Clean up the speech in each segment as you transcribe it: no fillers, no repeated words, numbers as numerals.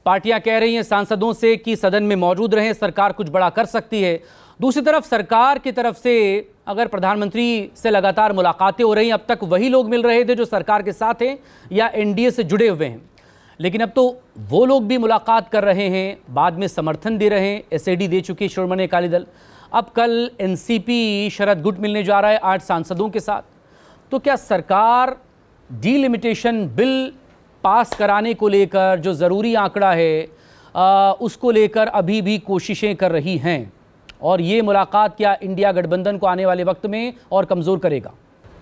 पार्टियां कह रही हैं सांसदों से कि सदन में मौजूद रहें, सरकार कुछ बड़ा कर सकती है। दूसरी तरफ सरकार की तरफ से अगर प्रधानमंत्री से लगातार मुलाकातें हो रही हैं, अब तक वही लोग मिल रहे थे जो सरकार के साथ हैं या एनडीए से जुड़े हुए हैं, लेकिन अब तो वो लोग भी मुलाकात कर रहे हैं, बाद में समर्थन दे रहे हैं। एसएडी दे चुकी श्रोमणी अकाली दल, अब कल एनसीपी शरद गुट मिलने जा रहा है 8 सांसदों के साथ। तो क्या सरकार डीलिमिटेशन बिल पास कराने को लेकर जो ज़रूरी आंकड़ा है उसको लेकर अभी भी कोशिशें कर रही हैं, और ये मुलाकात क्या इंडिया गठबंधन को आने वाले वक्त में और कमज़ोर करेगा?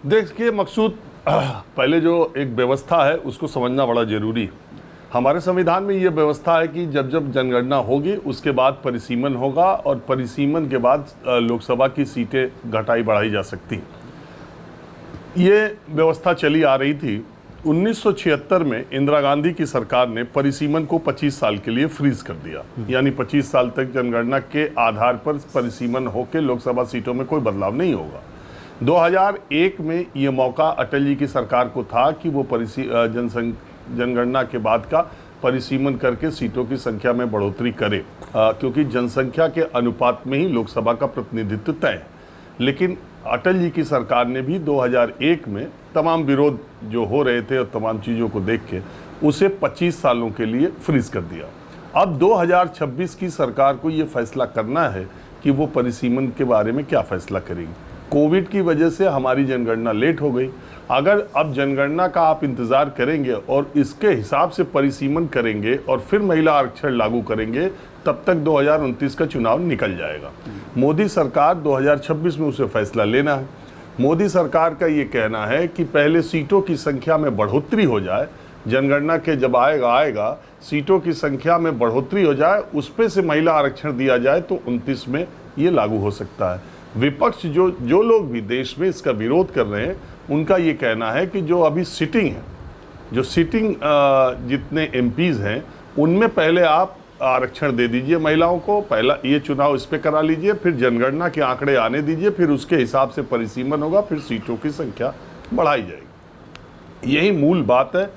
देखिए मकसूद, पहले जो एक व्यवस्था है उसको समझना बड़ा जरूरी है। हमारे संविधान में ये व्यवस्था है कि जब जब जनगणना होगी उसके बाद परिसीमन होगा, और परिसीमन के बाद लोकसभा की सीटें घटाई बढ़ाई जा सकती। ये व्यवस्था चली आ रही थी। 1976 में इंदिरा गांधी की सरकार ने परिसीमन को 25 साल के लिए फ्रीज कर दिया, यानी 25 साल तक जनगणना के आधार पर परिसीमन होकर लोकसभा सीटों में कोई बदलाव नहीं होगा। 2001 में ये मौका अटल जी की सरकार को था कि वो जनगणना के बाद का परिसीमन करके सीटों की संख्या में बढ़ोतरी करे, क्योंकि जनसंख्या के अनुपात में ही लोकसभा का प्रतिनिधित्व तय है। लेकिन अटल जी की सरकार ने भी 2001 में तमाम विरोध जो हो रहे थे और तमाम चीज़ों को देख के उसे 25 सालों के लिए फ्रीज कर दिया। अब 2026 की सरकार को ये फैसला करना है कि वो परिसीमन के बारे में क्या फैसला करेगी। कोविड की वजह से हमारी जनगणना लेट हो गई। अगर अब जनगणना का आप इंतज़ार करेंगे और इसके हिसाब से परिसीमन करेंगे और फिर महिला आरक्षण लागू करेंगे, तब तक 2029 का चुनाव निकल जाएगा। मोदी सरकार 2026 में उसे फैसला लेना है। मोदी सरकार का ये कहना है कि पहले सीटों की संख्या में बढ़ोतरी हो जाए, जनगणना के जब आएगा सीटों की संख्या में बढ़ोतरी हो जाए, उस पे से महिला आरक्षण दिया जाए तो 29 में ये लागू हो सकता है। विपक्ष जो लोग भी देश में इसका विरोध कर रहे हैं, उनका ये कहना है कि जो अभी सिटिंग है, जो सिटिंग जितने एमपीज हैं उनमें पहले आप आरक्षण दे दीजिए महिलाओं को, पहला ये चुनाव इस पे करा लीजिए, फिर जनगणना के आंकड़े आने दीजिए, फिर उसके हिसाब से परिसीमन होगा, फिर सीटों की संख्या बढ़ाई जाएगी। यही मूल बात है।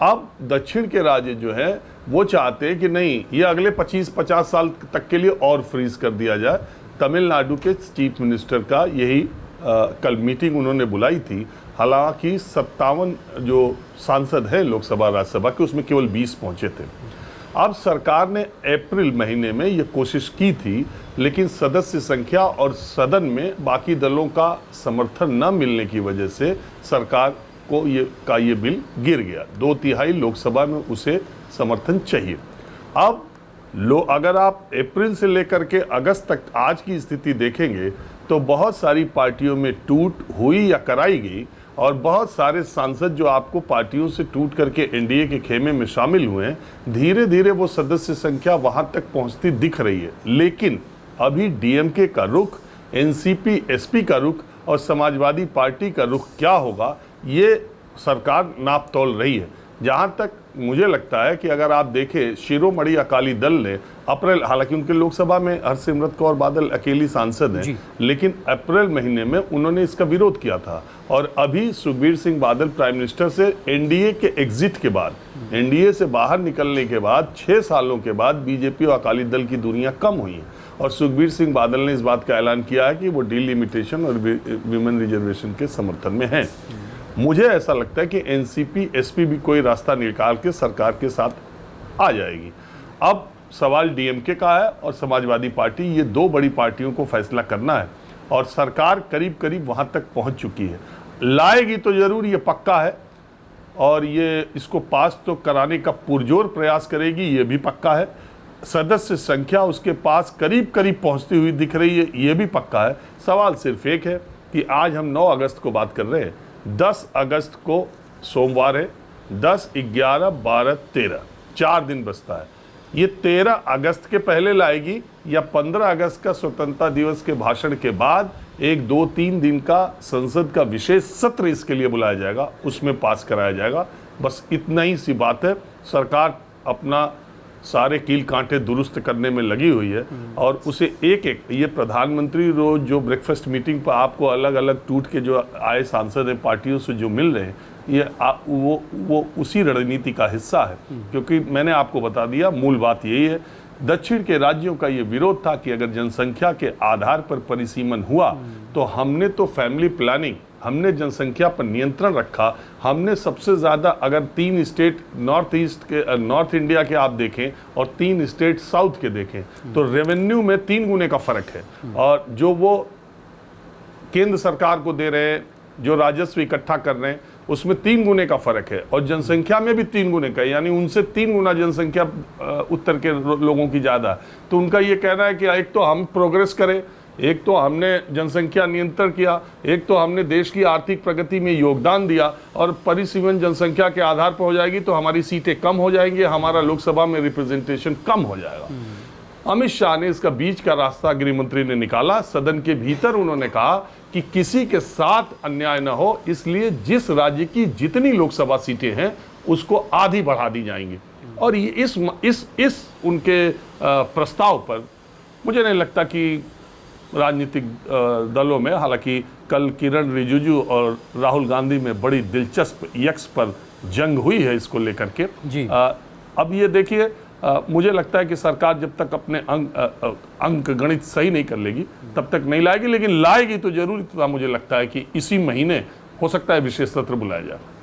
अब दक्षिण के राज्य जो है वो चाहते हैं कि नहीं, ये अगले 25-50 साल तक के लिए और फ्रीज कर दिया जाए। तमिलनाडु के चीफ मिनिस्टर का यही कल मीटिंग उन्होंने बुलाई थी। हालांकि 57 जो सांसद हैं लोकसभा राज्यसभा के, उसमें केवल 20 पहुंचे थे। अब सरकार ने अप्रैल महीने में ये कोशिश की थी, लेकिन सदस्य संख्या और सदन में बाकी दलों का समर्थन न मिलने की वजह से सरकार को ये बिल गिर गया। 2/3 लोकसभा में उसे समर्थन चाहिए। अब अगर आप अप्रैल से लेकर के अगस्त तक आज की स्थिति देखेंगे तो बहुत सारी पार्टियों में टूट हुई या कराई गई, और बहुत सारे सांसद जो आपको पार्टियों से टूट करके एनडीए के खेमे में शामिल हुए हैं, धीरे धीरे वो सदस्य संख्या वहां तक पहुंचती दिख रही है। लेकिन अभी डीएमके का रुख, एनसीपी एसपी का रुख और समाजवादी पार्टी का रुख क्या होगा, ये सरकार नाप तोल रही है। जहां तक मुझे लगता है कि अगर आप देखें, शिरोमणि अकाली दल ने अप्रैल, हालांकि उनके लोकसभा में हरसिमरत कौर बादल अकेली सांसद हैं, लेकिन अप्रैल महीने में उन्होंने इसका विरोध किया था। और अभी सुखबीर सिंह बादल प्राइम मिनिस्टर से एनडीए के एग्जिट के बाद, एनडीए से बाहर निकलने के बाद 6 सालों के बाद बीजेपी और अकाली दल की दूरियां कम हुई हैं, और सुखबीर सिंह बादल ने इस बात का ऐलान किया है कि वो डीलिमिटेशन और विमेन रिजर्वेशन के समर्थन में हैं। मुझे ऐसा लगता है कि एनसीपी एसपी भी कोई रास्ता निकाल के सरकार के साथ आ जाएगी। अब सवाल डीएमके का है और समाजवादी पार्टी, ये 2 बड़ी पार्टियों को फैसला करना है, और सरकार करीब करीब वहां तक पहुंच चुकी है। लाएगी तो जरूर, ये पक्का है, और ये इसको पास तो कराने का पुरजोर प्रयास करेगी, ये भी पक्का है। सदस्य संख्या उसके पास करीब करीब पहुंचती हुई दिख रही है, ये भी पक्का है। सवाल सिर्फ एक है कि आज हम 9 अगस्त को बात कर रहे हैं, 10 अगस्त को सोमवार है, 10, 11, 12, 13, 4 दिन बचता है। ये 13 अगस्त के पहले लाएगी या 15 अगस्त का स्वतंत्रता दिवस के भाषण के बाद 1-2-3 दिन का संसद का विशेष सत्र इसके लिए बुलाया जाएगा, उसमें पास कराया जाएगा। बस इतना ही सी बात है। सरकार अपना सारे कील कांटे दुरुस्त करने में लगी हुई है, और उसे एक एक, ये प्रधानमंत्री रोज जो ब्रेकफास्ट मीटिंग पर आपको अलग अलग टूट के जो आए सांसद हैं पार्टियों से जो मिल रहे हैं, वो उसी रणनीति का हिस्सा है, क्योंकि मैंने आपको बता दिया मूल बात यही है। दक्षिण के राज्यों का ये विरोध था कि अगर जनसंख्या के आधार पर परिसीमन हुआ तो हमने तो फैमिली प्लानिंग, हमने जनसंख्या पर नियंत्रण रखा। हमने सबसे ज़्यादा, अगर 3 स्टेट नॉर्थ इंडिया के आप देखें और 3 स्टेट साउथ के देखें तो रेवेन्यू में 3 गुने का फर्क है, और जो वो केंद्र सरकार को दे रहे हैं, जो राजस्व इकट्ठा कर रहे हैं, उसमें 3 गुने का फर्क है, और जनसंख्या में भी 3 गुने का, यानी उनसे 3 गुना जनसंख्या उत्तर के लोगों की ज़्यादा है। तो उनका ये कहना है कि एक तो हम प्रोग्रेस करें, एक तो हमने जनसंख्या नियंत्रण किया, एक तो हमने देश की आर्थिक प्रगति में योगदान दिया, और परिसीमन जनसंख्या के आधार पर हो जाएगी तो हमारी सीटें कम हो जाएंगी, हमारा लोकसभा में रिप्रेजेंटेशन कम हो जाएगा। अमित शाह ने इसका बीच का रास्ता गृह मंत्री ने निकाला। सदन के भीतर उन्होंने कहा कि किसी के साथ अन्याय न हो, इसलिए जिस राज्य की जितनी लोकसभा सीटें हैं उसको आधी बढ़ा दी जाएंगी। और ये इस उनके प्रस्ताव पर मुझे नहीं लगता कि राजनीतिक दलों में, हालांकि कल किरण रिजिजू और राहुल गांधी में बड़ी दिलचस्प यक्स पर जंग हुई है इसको लेकर के जी। अब ये देखिए, मुझे लगता है कि सरकार जब तक अपने अंक गणित सही नहीं कर लेगी तब तक नहीं लाएगी, लेकिन लाएगी तो जरूर। मुझे लगता है कि इसी महीने हो सकता है विशेष सत्र बुलाया जाए।